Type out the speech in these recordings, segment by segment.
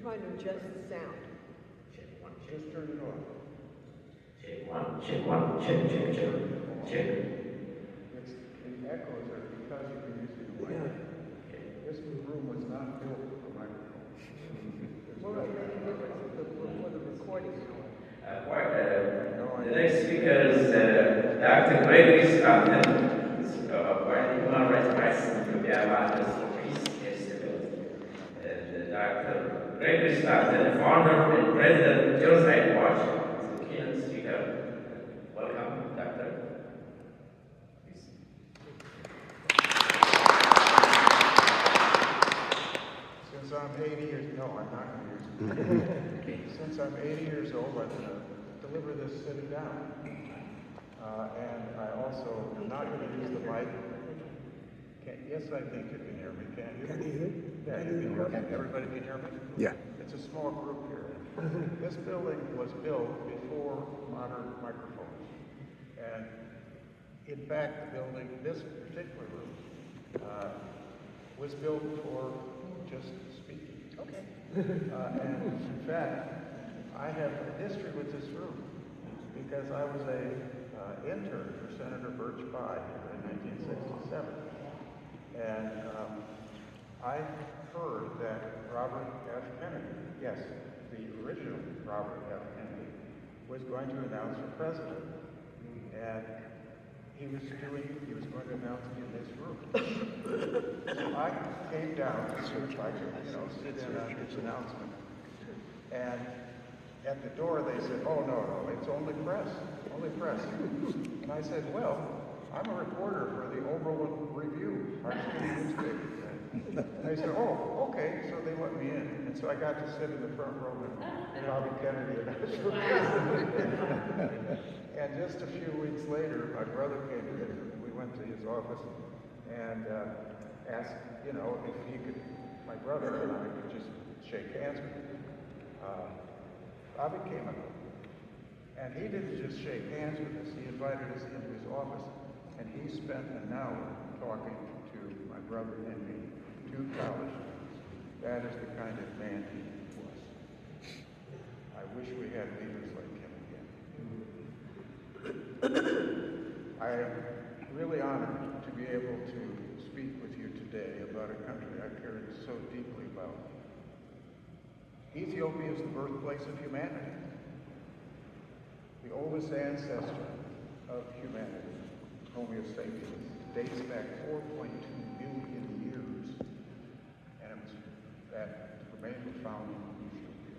trying to adjust the sound. Check one, check. Just turn it off. Check one, check, check, check, check. It's, the echoes are because you've been using the mic. Okay. This room was not built for microphones. Will it make a difference for the recording? The next speaker is Dr. Gregory Stockton. While human rights crisis to be awareness of peace and stability. Dr. Gregory Stockton, founder and president of Genocide Watch, is the keynote speaker. Welcome, Doctor. Please. Since I'm 80 years, no, I'm not going to use it. Since I'm 80 years old, I'm going to deliver this sitting down. And I also am not going to use the mic. Yes, I think you can hear me, can you? Can you hear? Yeah, you can hear me. Everybody can hear me? Yeah. It's a small group here. This building was built before modern microphones. And in fact, the building, this particular room, was built for just speaking. Okay. And in fact, I have a history with this room because I was a intern for Senator Birch Bayh in 1967. And I heard that Robert F. Kennedy, yes, the original Robert F. Kennedy, was going to announce for president. And he was going to announce in this room. So I came down to see if I could, sit in on his announcement. And at the door they said, oh, no, it's only press. And I said, well, I'm a reporter for the Oberlin Review, our city newspaper. And they said, oh, okay, so they let me in. And so I got to sit in the front row with Bobby Kennedy announced for president. And just a few weeks later, my brother came in. We went to his office and asked, if he could, my brother and I could just shake hands with him. Bobby came up. And he didn't just shake hands with us, he invited us into his office, and he spent an hour talking to my brother and me, two college students. That is the kind of man he was. I wish we had leaders like him again. I am really honored to be able to speak with you today about a country I care so deeply about. Ethiopia is the birthplace of humanity. The oldest ancestor of humanity, Homo sapiens, dates back 4.2 billion years, and it was that remains were found in Ethiopia.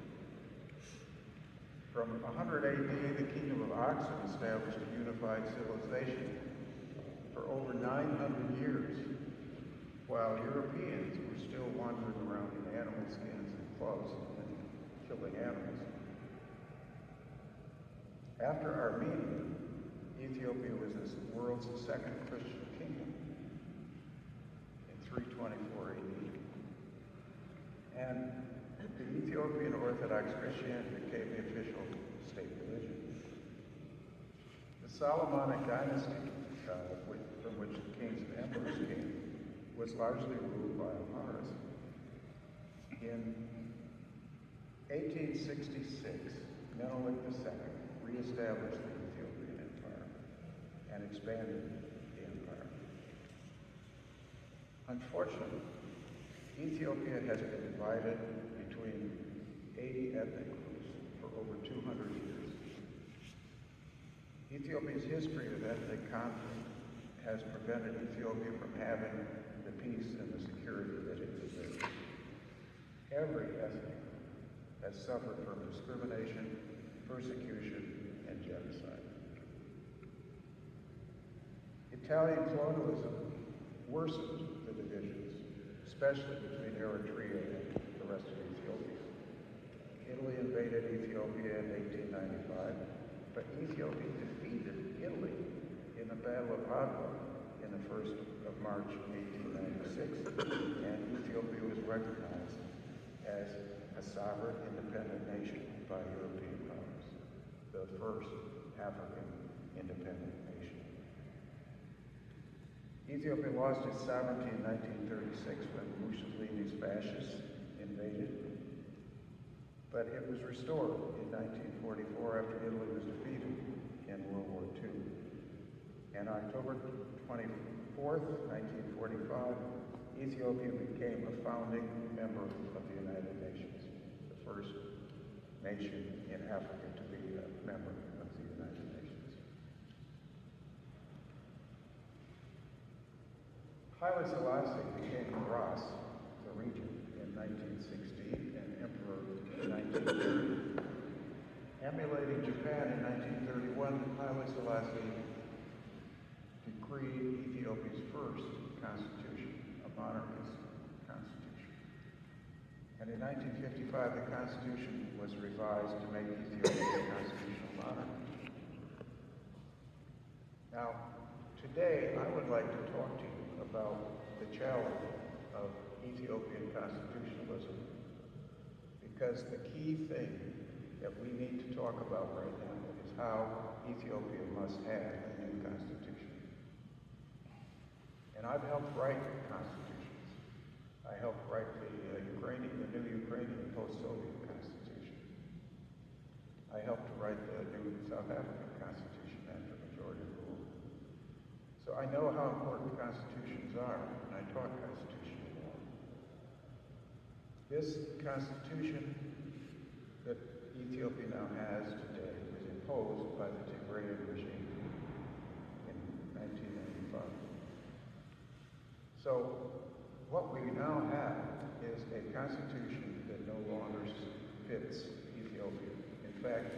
From 100 AD, the Kingdom of Aksum established a unified civilization for over 900 years, while Europeans were still wandering around in animal skins and clubs and killing animals. After Armenia, Ethiopia was the world's second Christian kingdom in 324 AD. And the Ethiopian Orthodox Christianity became the official state religion. The Solomonic dynasty, from which the kings and emperors came, was largely ruled by Amharas. In 1866, Menelik II reestablished the Ethiopian Empire and expanded the empire. Unfortunately, Ethiopia has been divided between 80 ethnic groups for over 200 years. Ethiopia's history of ethnic conflict has prevented Ethiopia from having the peace and the security that it deserves. Every ethnic group has suffered from discrimination, persecution, and genocide. Italian colonialism worsened the divisions, especially between Eritrea and the rest of Ethiopia. Italy invaded Ethiopia in 1895, but Ethiopia defeated Italy in the Battle of Adwa in the 1st of March 1896, and Ethiopia was recognized as a sovereign independent nation by European powers, the first African independent nation. Ethiopia lost its sovereignty in 1936 when Mussolini's fascists invaded, But it was restored in 1944 after Italy was defeated in World War II. And October 24th, 1945, Ethiopia became a founding member of the United Nations, the first nation in Africa to be a member of the United Nations. Haile Selassie became Ras, the regent, in 1960 and emperor in 1930. Emulating Japan in 1931, Haile Selassie decreed Ethiopia's first constitution, a monarchist constitution. And in 1955, the constitution was revised to make Ethiopia a constitutional monarchy. Now, today I would like to talk to you about the challenge of Ethiopian constitutionalism, because the key thing that we need to talk about right now is how Ethiopia must have a new constitution. And I've helped write constitutions. I helped write the new Ukrainian post-Soviet constitution. I helped to write the new South African constitution after majority rule. So I know how important constitutions are, and I taught constitutional law. This constitution that Ethiopia now has today was imposed by the Tigrayan regime in 1995. So what we now have is a constitution that no longer fits Ethiopia. In fact,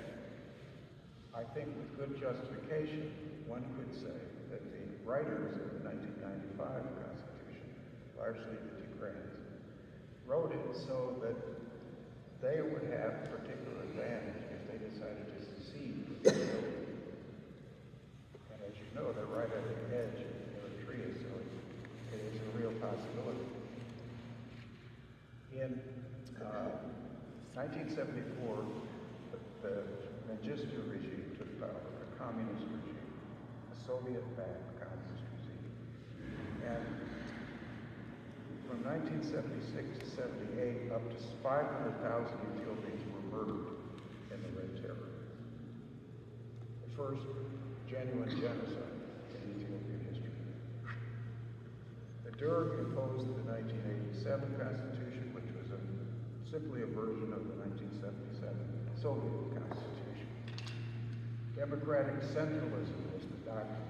I think with good justification, one could say that the writers of the 1995 Constitution, largely the Tigrayans, wrote it so that they would have particular advantage if they decided to secede from Ethiopia. And as you know, they're right at the edge of Eritrea, so it is a real possibility. In 1974, the Mengistu regime took power, a communist regime, a Soviet-backed communist regime. And from 1976 to 78, up to 500,000 Ethiopians were murdered in the Red Terror. The first genuine genocide in Ethiopian history. The Derg imposed the 1987 Constitution, which was simply a version of the 1977 Soviet Constitution. Democratic centralism was the doctrine.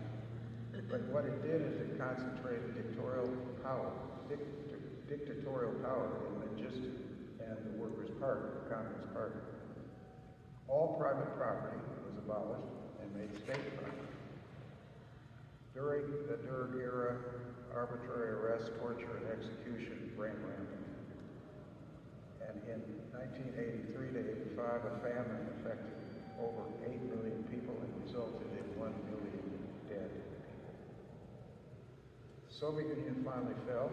But what it did is it concentrated dictatorial power in Mengistu and the Workers' Party, the Communist Party. All private property was abolished and made state property. During the Derg era, arbitrary arrest, torture, and execution ran rampant. And in 1983 to 85, a famine affected over 8 million people and resulted in 1 million dead people. The Soviet Union finally fell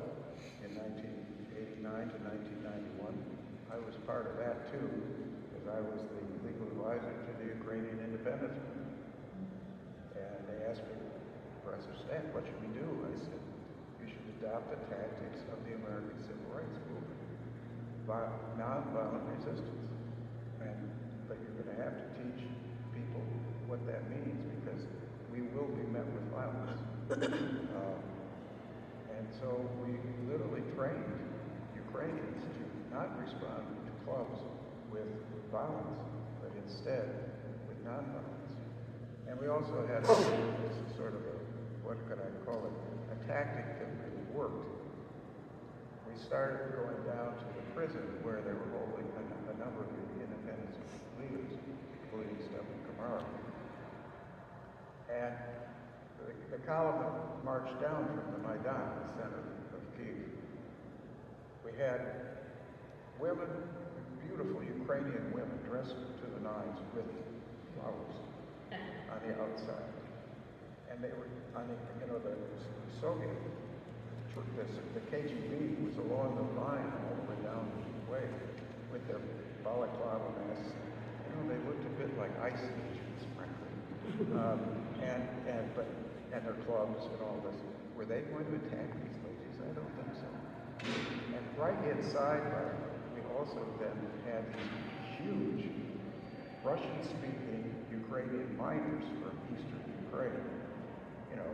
in 1989 to 1991. I was part of that too, because I was the legal advisor to the Ukrainian independence movement. And they asked me, Professor Stan, what should we do? I said, you should adopt the tactics of the American Civil Rights Movement. Nonviolent resistance. But you're going to have to teach people what that means, because we will be met with violence. And so we literally trained Ukrainians to not respond to clubs with violence, but instead with nonviolence. And we also had this sort of what could I call it, a tactic that really worked. We started going down to the prison where they were holding a number of independence leaders, including Stephen Kamara. And the column marched down from the Maidan, the center of Kyiv. We had women, beautiful Ukrainian women, dressed to the nines with flowers on the outside. And they were, the Soviet, the KGB was along the line all the way down the way with their balaclava masks. They looked a bit like ice agents, frankly. And their clubs and all this. Were they going to attack these ladies? I don't think so. And right inside, we also then had these huge Russian-speaking Ukrainian miners from eastern Ukraine. You know,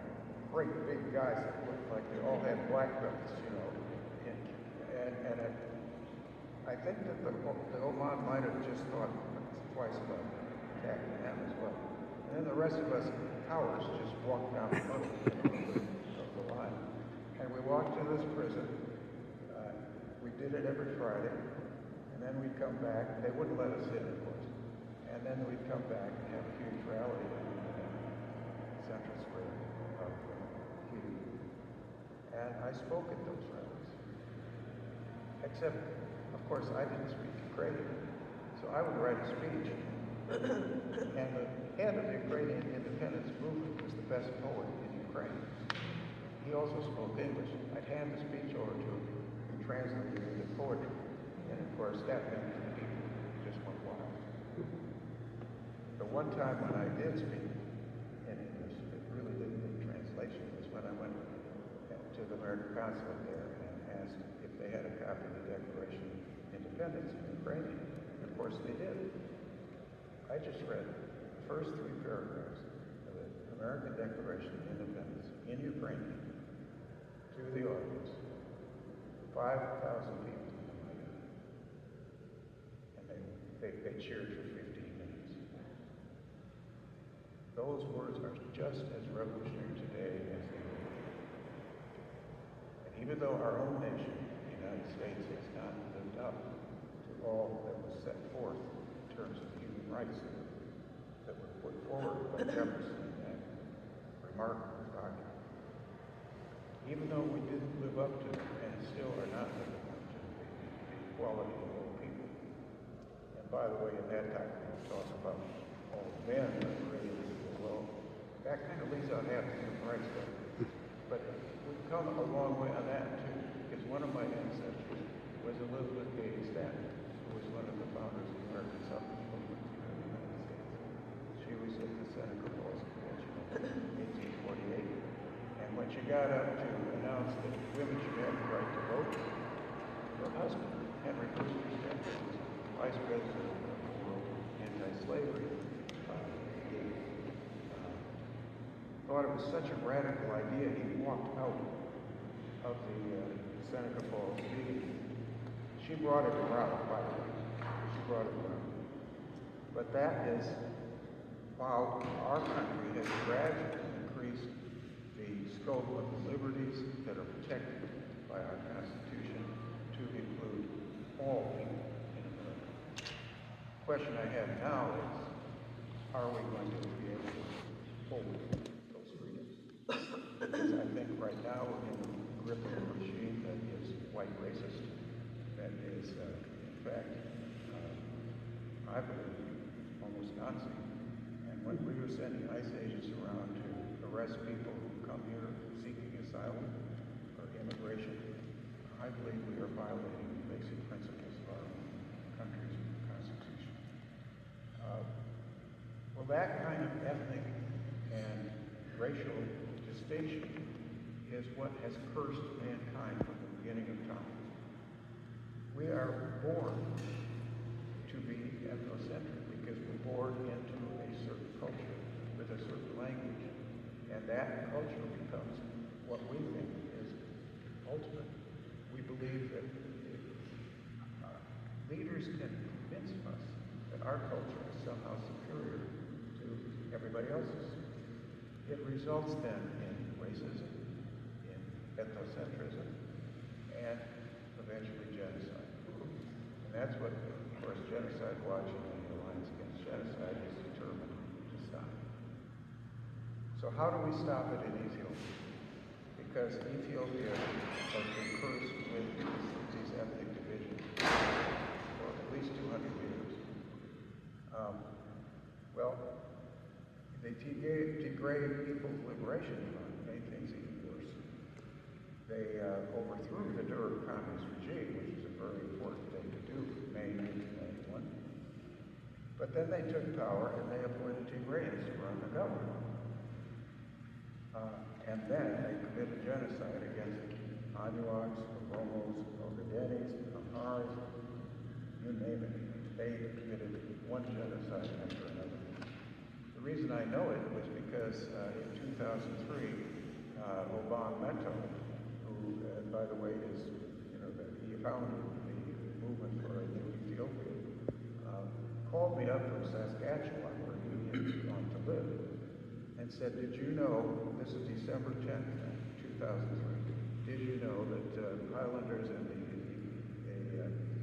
great big guys that looked like they all had black belts, you know. I think that the Oman might have just thought twice about attacking them as well. And then the rest of us cowards just walked down the middle of the line. And we walked to this prison. We did it every Friday. And then we'd come back. They wouldn't let us in, of course. And then we'd come back and have a huge rally in Central Square of Kyiv. And I spoke at those rallies. Except, of course, I didn't speak Ukrainian. So I would write a speech. And the head of the Ukrainian independence movement was the best poet in Ukraine. He also spoke English. I'd hand the speech over to him and translate it into poetry. And of course, that meant that people just went wild. The one time when I did speak in English, it really didn't need translation, was when I went to the American consulate there and asked if they had a copy of the Declaration of Independence in Ukrainian. And of course they did. I just read the first 3 paragraphs of the American Declaration of Independence in Ukrainian to the audience. 5,000 people in the Maidan. And they cheered for 15 minutes. Those words are just as revolutionary today as they were. And even though our own nation, the United States, has not lived up to all that was set forth in terms of human rights that were put forward by Jefferson in that remarkable document, even though we didn't live up to it and still are not living up to the equality of all people. And by the way, in that document, we talk about all men are created equal. Well, that kind of leaves out half the human rights stuff. But we've come a long way on that too, because one of my ancestors was Elizabeth Cady Stanton, who was one of the founders of the American Suffrage Movement in the United States. She was at the Seneca Falls Convention in 1848. And when she got up to announce that women should have the right to vote, her husband, Henry Brewster Stanton, was vice president of the World Anti-Slavery League, thought it was such a radical idea, he walked out of the Seneca Falls meeting. She brought it around, by the way. She brought it around. But that is while our country has gradually increased the scope of the liberties that are protected by our Constitution to include all people in America. The question I have now is, are we going to be able to hold those freedoms? Because I think right now we're in the grip of a regime that is white racist, that is, in fact, I believe, almost Nazi. And when we were sending ICE agents around to arrest people who come here seeking asylum or immigration, I believe we are violating the basic principles of our own country's Constitution. Well, that kind of ethnic and racial distinction is what has cursed mankind from the beginning of time. We are born to be ethnocentric because we're born into a certain culture with a certain language. And that culture becomes what we think is ultimate. We believe that leaders can convince us that our culture is somehow superior to everybody else's. It results then in racism, in ethnocentrism, and eventually genocide. And that's what, of course, Genocide Watch and the Alliance Against Genocide is determined to stop. So how do we stop it in Ethiopia? Because Ethiopia has been cursed with these ethnic divisions for at least 200 years. Well, they degrade People's Liberation Front, made things even worse. They overthrew the Derg communist regime, which is a very important thing to do, May 1991. But then they took power and they appointed Tigrayans to run the government. And then they committed genocide against Anuaks, Oromos, Ogadenis, Amhars, you name it. They committed know it was because in 2003, Obama Meto, who, by the way, is, he founded the movement for a new Ethiopia, called me up from Saskatchewan, where he had gone to live, and said, did you know, this is December 10th, 2003, did you know that Highlanders and the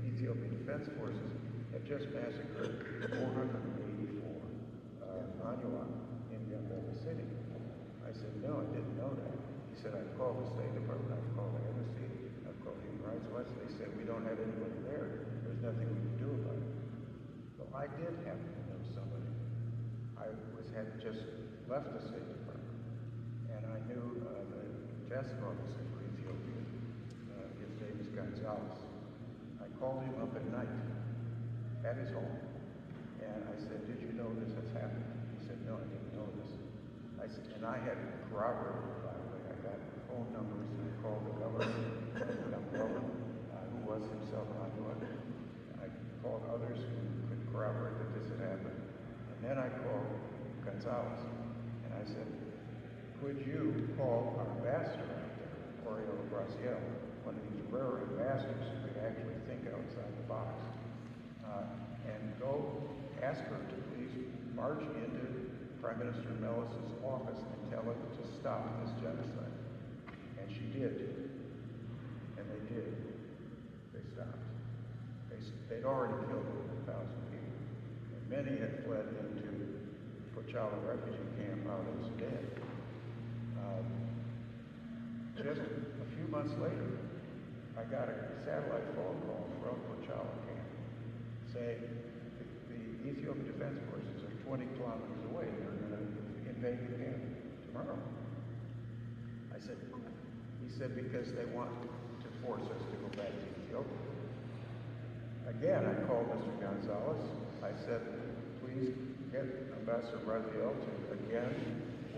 Ethiopian Defense Forces had just massacred 484 Anuak in Gambela City? I said, no, I didn't know that. He said, I've called the State Department, I've called the embassy, I've called Human Rights Watch. They said, we don't have anybody there. There's nothing we can do about it. Well, I did happen to know somebody. I had just left the State Department, and I knew the desk officer for Ethiopia. His name is Gonzalez. I called him up at night at his home, and I said, did you know this has happened? He said, no, I didn't know this. I said, and I had corroborated, by the way. I got phone numbers, and I called the governor, who was himself Anuak. I called others who could corroborate that this had happened. And then I called Gonzalez, and I said, could you call our ambassador out there, Oriol Braziel, one of these rare ambassadors who could actually think outside the box, and go ask her to please march into Prime Minister Melis's office and tell him to stop this genocide. And she did. And they did. They stopped. They'd already killed over 1,000 people. And many had fled into Pochala refugee camp out in Sudan. Just a few months later, I got a satellite phone call from Pochala camp saying the Ethiopian Defense Forces are 20 kilometers away. They're going to invade the camp tomorrow. I said, he said, because they want to force us to go back to Ethiopia. Again, I called Mr. Gonzalez. I said, please get Ambassador Braziel to again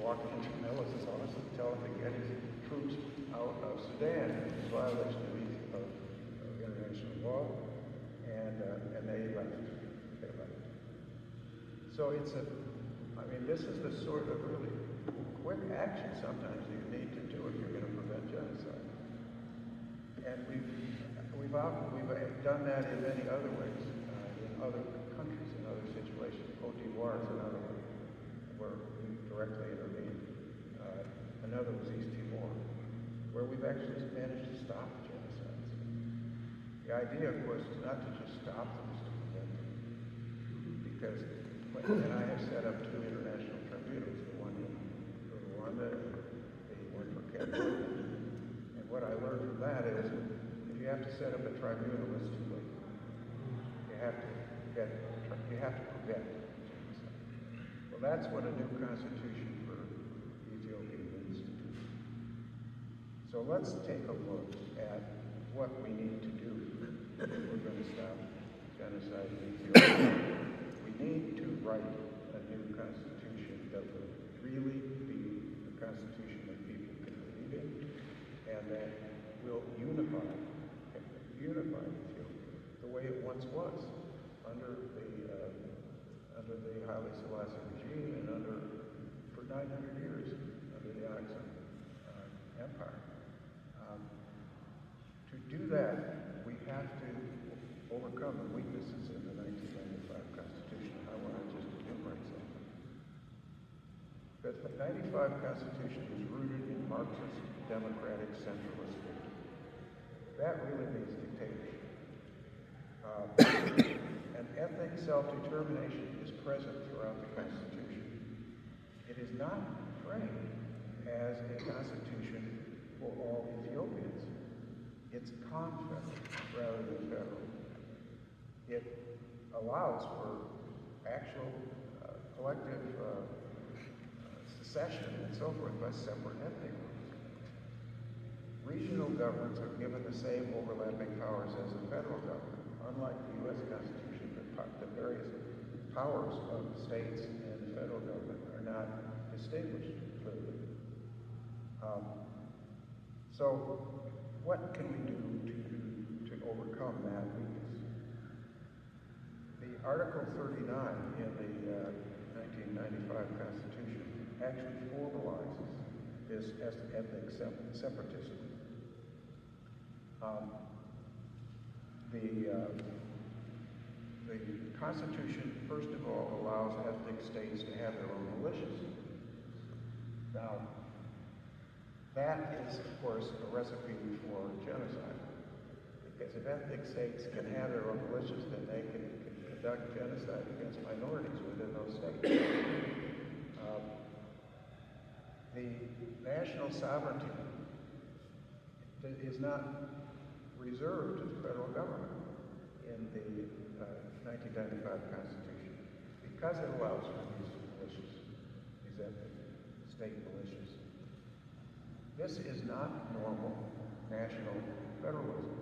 walk into Melis's office and tell him to get his troops out of Sudan in violation of international law. And they left. They left. So it's this is the sort of really quick action sometimes you need to do if you're going to prevent genocide. And we've done that in many other ways, in other countries, in other situations. Cote d'Ivoire is another one where we directly intervened. Another was East Timor, where we've actually managed to stop genocides. The idea, of course, is not to just stop them, is to prevent them. Because, and I have set up 2 international tribunals, the one in Rwanda, the one for Cambodia. And what I learned from that is, if you have to set up a tribunal, it's too late. You have to prevent genocide. Well, that's what a new constitution for Ethiopia needs to do. So let's take a look at what we need to do if we're going to stop genocide in Ethiopia. We need to write a new constitution that will really be a constitution that people can believe in, and that will unify Ethiopia the way it once was under the Haile Selassie regime and for 900 years under the Oxum Empire. To do that, we have to overcome the weaknesses in the 1995 Constitution. I want to just enumerate something. The 1995 Constitution was rooted in Marxist, democratic, centralist thinking. That really means dictatorship. And ethnic self-determination is present throughout the Constitution. It is not framed as a constitution for all Ethiopians. It's confederal rather than federal. It allows for actual collective secession and so forth by separate ethnic groups. Regional governments are given the same overlapping powers as the federal government. Unlike the U.S. Constitution, the various powers of states and the federal government are not distinguished clearly. So what can we do to overcome that weakness? The Article 39 in the 1995 Constitution actually formalizes this ethnic separatism. The Constitution, first of all, allows ethnic states to have their own militias. Now, that is, of course, a recipe for genocide. Because if ethnic states can have their own militias, then they can conduct genocide against minorities within those states. The national sovereignty is not reserved to the federal government in the 1995 Constitution because it allows for these militias, these ethnic state militias. This is not normal national federalism.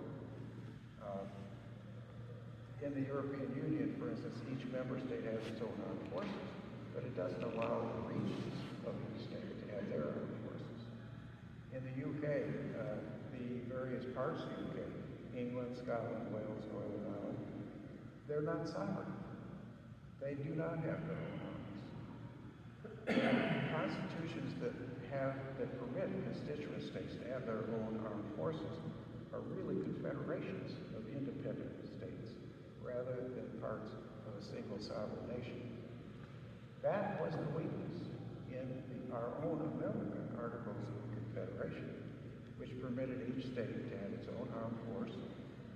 In the European Union, for instance, each member state has its own armed forces, but it doesn't allow the regions of each state to have their armed forces. In the UK, the various parts of the UK, England, Scotland, Wales, Northern Ireland, they're not sovereign. They do not have their own armies. Constitutions that permit constituent states to have their own armed forces are really confederations of independent states rather than parts of a single sovereign nation. That was the weakness in our own American Articles of Confederation, which permitted each state to have its own armed force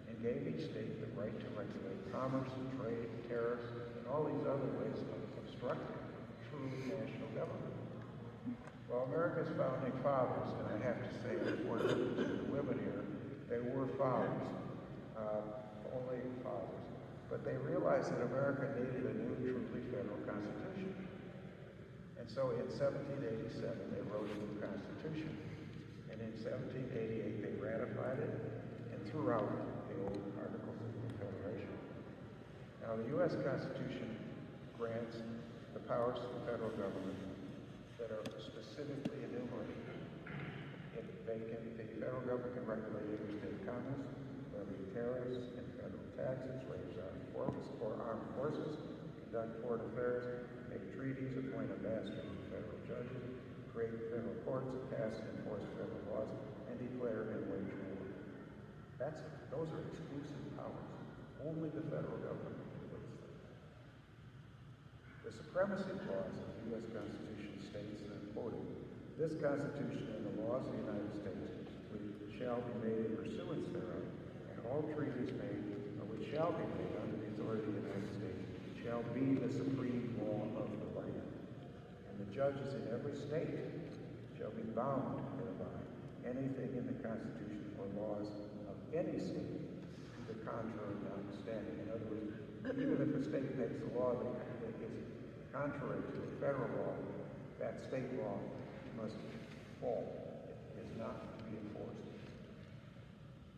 and gave each state the right to regulate commerce, trade, tariffs, and all these other ways of obstructing true national government. Well, America's founding fathers, and I have to say before the women here, they were fathers, only fathers. But they realized that America needed a new, truly federal constitution. And so in 1787, they wrote a new constitution. And in 1788, they ratified it and threw out the old Articles of Confederation. Now, the U.S. Constitution grants the powers to the federal government that are specifically enumerated. The federal government can regulate interstate commerce, levy tariffs and federal taxes, raise armed forces, conduct foreign affairs, make treaties, appoint ambassadors and federal judges, create federal courts, pass and enforce federal laws, and declare and wage war. Those are exclusive powers. Only the federal government completes them. The supremacy clause of the U.S. Constitution states, and I'm quoting, "This Constitution and the laws of the United States, which shall be made in pursuance thereof, and all treaties made, or which shall be made under the authority of the United States, shall be the supreme law of the land. And the judges in every state shall be bound thereby. Anything in the Constitution or laws of any state to the contrary notwithstanding." In other words, even if a state makes a law that is contrary to the federal law, that state law must fall. It is not to be enforced.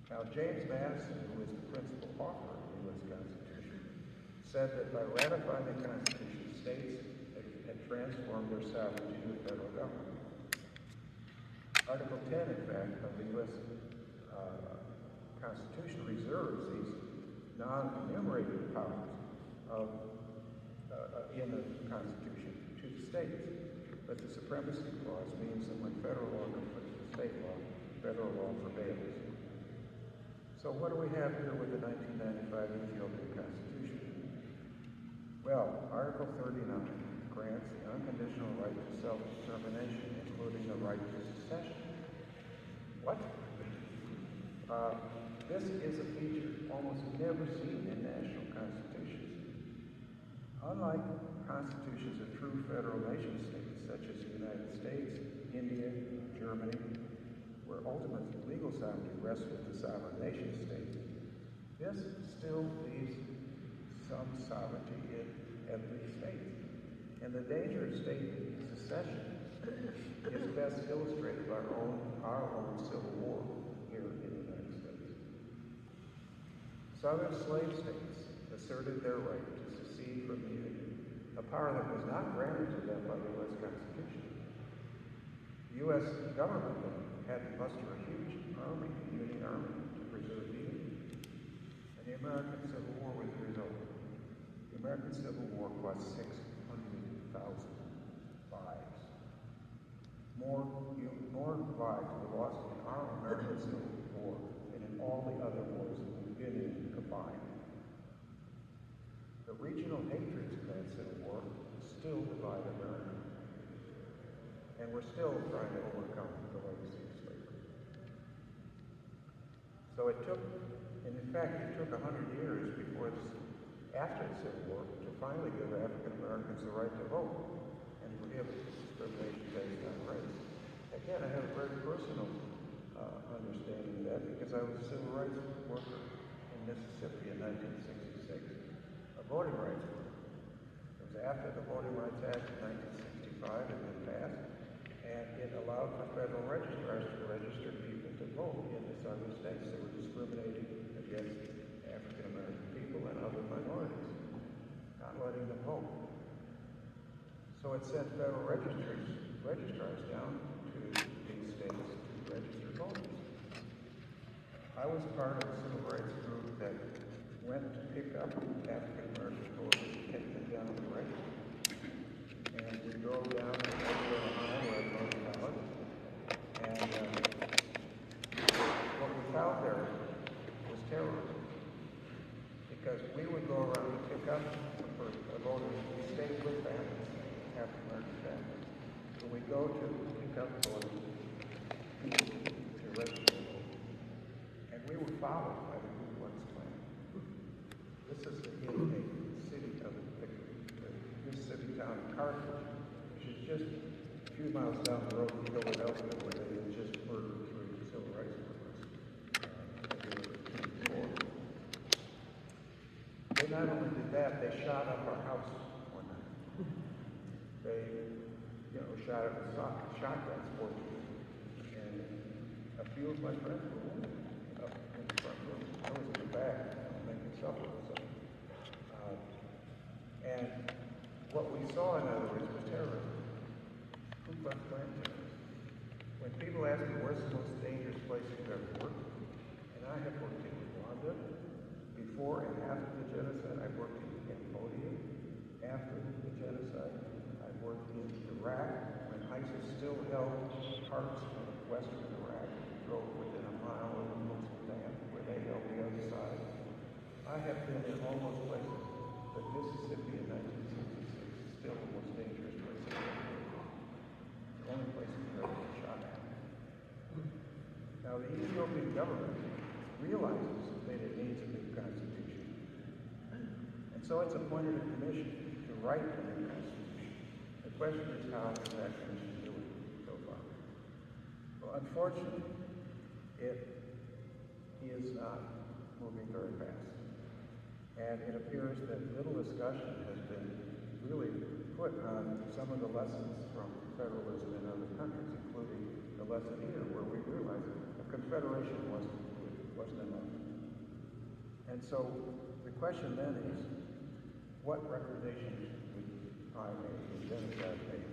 Now, James Madison, who is the principal author of the U.S. Constitution, said that by ratifying the Constitution, states had transformed their sovereignty to the federal government. Article 10, in fact, of the U.S. Constitution reserves these non-enumerated powers in the Constitution to the states. But the supremacy clause means that when federal law conflicts with state law, federal law prevails. So what do we have here with the 1995 Ethiopian Constitution? Well, Article 39 grants the unconditional right to self-determination, including the right to secession. What? This is a feature almost never seen in national constitutions. Unlike constitutions of true federal nation states, such as the United States, India, Germany, where ultimate legal sovereignty rests with the sovereign nation state, this still leaves some sovereignty in every state. And the danger of state secession is best illustrated by our own Civil War here in the United States. Southern slave states asserted their right to secede from the Union, a power that was not granted to them by the U.S. Constitution. The U.S. government then had to muster a huge army, the Union Army, to preserve the Union. And the American Civil War was the result. The American Civil War cost 600,000 lives. More lives were lost in our American Civil War than in all the other wars that we've been in combined. The regional hatreds of that Civil War still divide America. And we're still trying to overcome the legacy of slavery. So it took, and in fact, it took 100 years after the Civil War to finally give African Americans the right to vote and prohibit discrimination based on race. Again, I have a very personal understanding of that because I was a civil rights worker in Mississippi in 1966, a voting rights worker. It was after the Voting Rights Act of 1965 had been passed, and it allowed for federal registrars to register people to vote in the southern states that were discriminating against African American people and other minorities, not letting them vote. So it sent federal registrars down to these states to register voters. I was part of a civil rights group that went to pick up African American voters and take them down to the register. And we drove down to Edgewood, Ohio, where I was in college. And what we found there was terrorism. Because we would go around and pick up a voter, we stayed with families, African American families. So we go to pick up voters to register to vote. And we were followed by the Ku Klux Klan. This is in a city of Mississippi town of Carthage, which is just a few miles down the road from Philadelphia, where they had just murdered 3 civil rights workers. They not only did that, they shot up our house one night. They, shot up with shotguns, fortunately. And a few of my friends were wounded up in the front room. I was in the back, making supper or something. And what we saw, in other words, was terrorism. Ku Klux Klan terrorism. When people ask me where's the most dangerous place you've ever worked, and I have worked in Rwanda before and after the genocide. I've worked in Cambodia after the genocide. I've worked in Iraq when ISIS still held parts of western Iraq, drove within a mile of the Mosul Dam, where they held the other side. I have been in all those places, but Mississippi in 1966 is still the most dangerous place in the world. The only place we've ever been shot at. Now, the Ethiopian government realizes that it needs a new constitution. And so it's appointed a commission to write a new constitution. The question is, how is that commission doing so far? Well, unfortunately, it is not moving very fast. And it appears that little discussion has been really put on some of the lessons from federalism in other countries, including the lesson here, where we realized a confederation wasn't enough. And so the question then is, what recommendations would I make, and genocide make,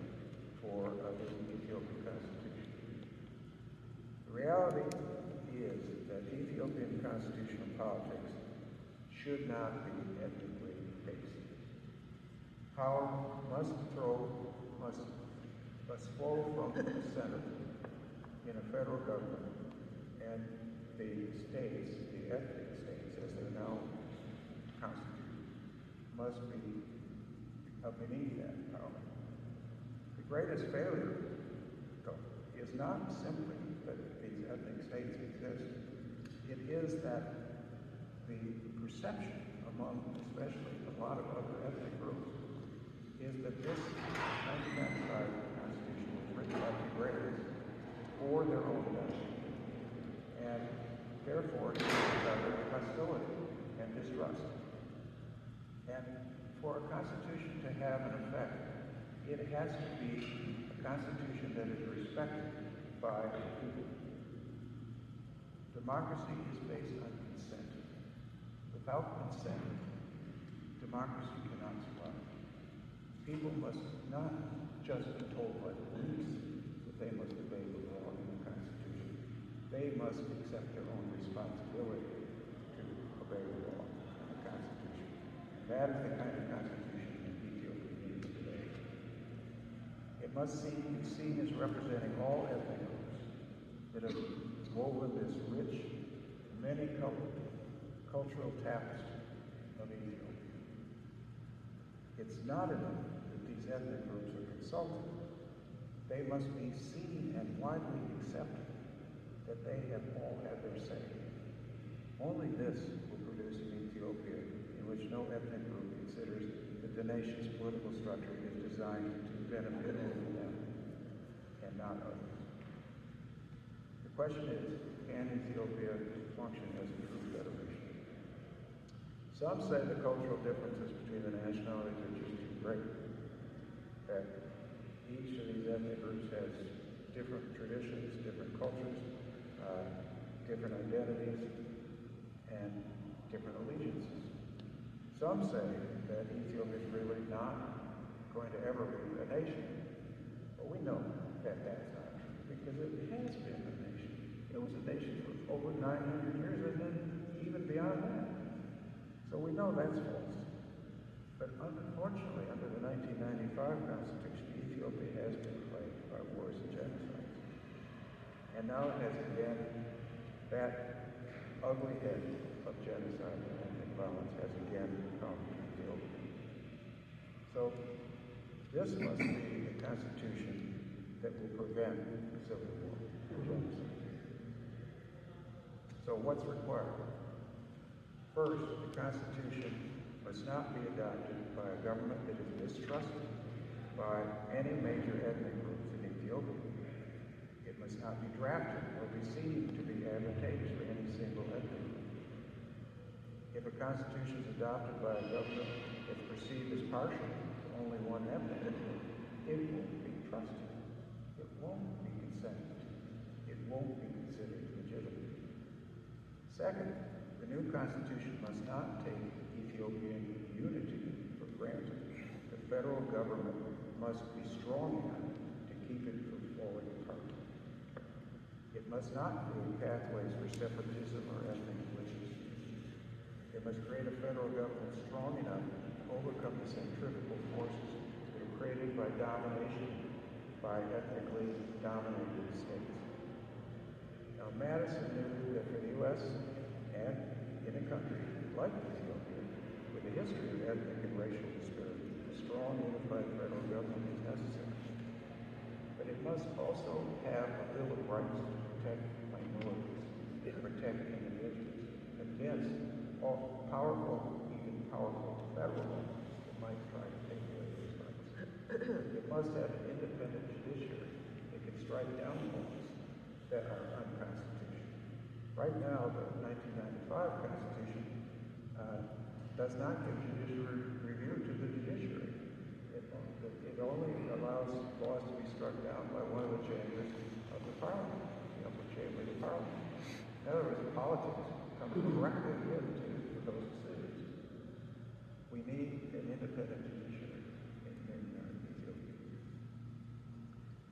for the Ethiopian constitution? The reality is that Ethiopian constitutional politics should not be ethnically based. Power must flow from the center in a federal government, and the states, the ethnic states as they're now constituted, must be beneath that power. The greatest failure, though, is not simply that these ethnic states exist. It is that the perception among, especially a lot of other ethnic groups, is that this 1995 Constitution was written by Tigrays for their own benefit, and therefore it is hostility and distrust. And for a Constitution to have an effect, it has to be a Constitution that is respected by the people. Democracy is based on consent. Without consent, democracy cannot survive. People must not just be told by the police that they must obey the law and the Constitution. They must accept their own responsibility to obey the law and the Constitution. And that is the kind of Constitution that Ethiopia needs today. It must be seen as representing all ethnic groups that have woven this rich, many-colored cultural tapestry of Ethiopia. It's not enough that these ethnic groups are consulted. They must be seen and widely accepted that they have all had their say. Only this will produce an Ethiopia in which no ethnic group considers that the nation's political structure is designed to benefit only them and not others. The question is, can Ethiopia function as a true federation? Some say the cultural differences between the nationalities are just too great, that each of these ethnic groups has different traditions, different cultures, different identities, and different allegiances. Some say that Ethiopia is really not going to ever be a nation. But we know that that's not true because it has been a nation. It was a nation for over 900 years and then even beyond that. So we know that's false. But unfortunately, under the 1995 Constitution, Ethiopia has been plagued by wars and genocides. And now it has again, that ugly head of genocide and ethnic violence has again come to Ethiopia. So this must be a constitution that will prevent civil war and genocide. So what's required? First, the Constitution must not be adopted by a government that is mistrusted by any major ethnic groups in Ethiopia. It must not be drafted or be seen to be advantageous for any single ethnic group. If a constitution is adopted by a government that's perceived as partial to only one ethnic group, it won't be trusted. It won't be consented to. It won't be considered legitimate. Second, the new constitution must not take Ethiopian unity for granted. The federal government must be strong enough to keep it from falling apart. It must not create pathways for separatism or ethnic divisions. It must create a federal government strong enough to overcome the centrifugal forces that are created by domination by ethnically dominated states. Now, Madison knew that for the U.S. and in a country like Ethiopia, with a history of ethnic and racial disparity, a strong, unified federal government is necessary. But it must also have a Bill of Rights to protect minorities, to protect individuals against all powerful, even powerful federal governments that might try to take away those rights. It must have an independent judiciary that can strike down laws that are unconstitutional. Right now, the 1995 Constitution does not give judicial review to the judiciary. It only allows laws to be struck down by one of the chambers of the parliament, the upper chamber of the parliament. In other words, politics come directly into those decisions. We need an independent judiciary in Ethiopia.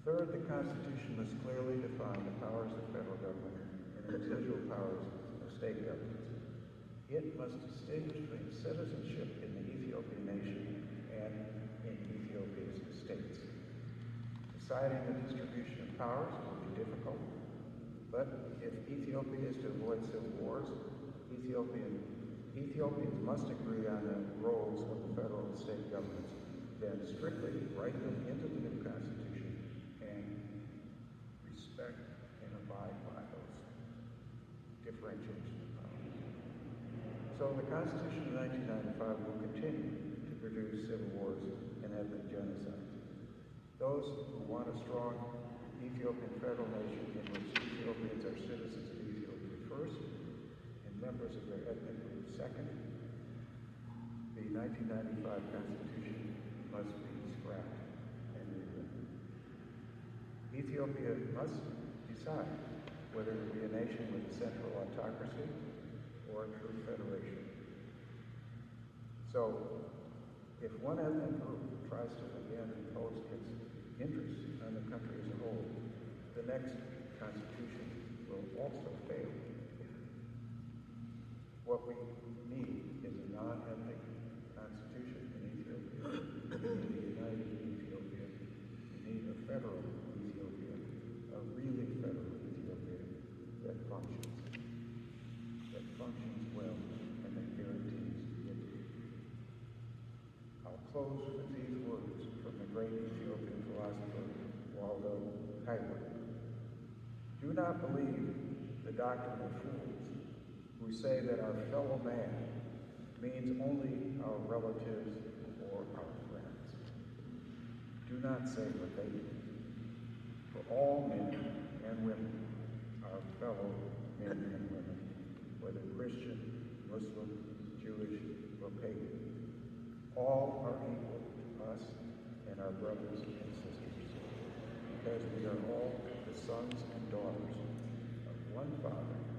Third, the Constitution must clearly define the powers of federal government and the residual powers of state governments. It must distinguish between citizenship in the Ethiopian nation and in Ethiopia's states. Deciding the distribution of powers will be difficult, but if Ethiopia is to avoid civil wars, Ethiopians must agree on the roles of the federal and state governments, then strictly write them into the new Constitution and respect and abide by those differentiations of powers. So the Constitution of 1995 will continue to produce civil wars and ethnic genocides. Those who want a strong Ethiopian federal nation in which Ethiopians are citizens of Ethiopia first and members of their ethnic group second, the 1995 Constitution must be scrapped and rewritten. Ethiopia must decide whether it will be a nation with a central autocracy or a true federation. So, if one ethnic group tries to again impose its interests on the country as a whole, the next constitution will also fail. What we need is a non-ethnic constitution in Ethiopia. We need a united Ethiopia. We need a close with these words from the great Ethiopian philosopher Waldo Kaiser. Do not believe the doctrine of fools who say that our fellow man means only our relatives or our friends. Do not say what they do, for all men and women are fellow men and women, whether Christian, Muslim, Jewish, or pagan. All are equal to us and our brothers and sisters, because we are all the sons and daughters of one Father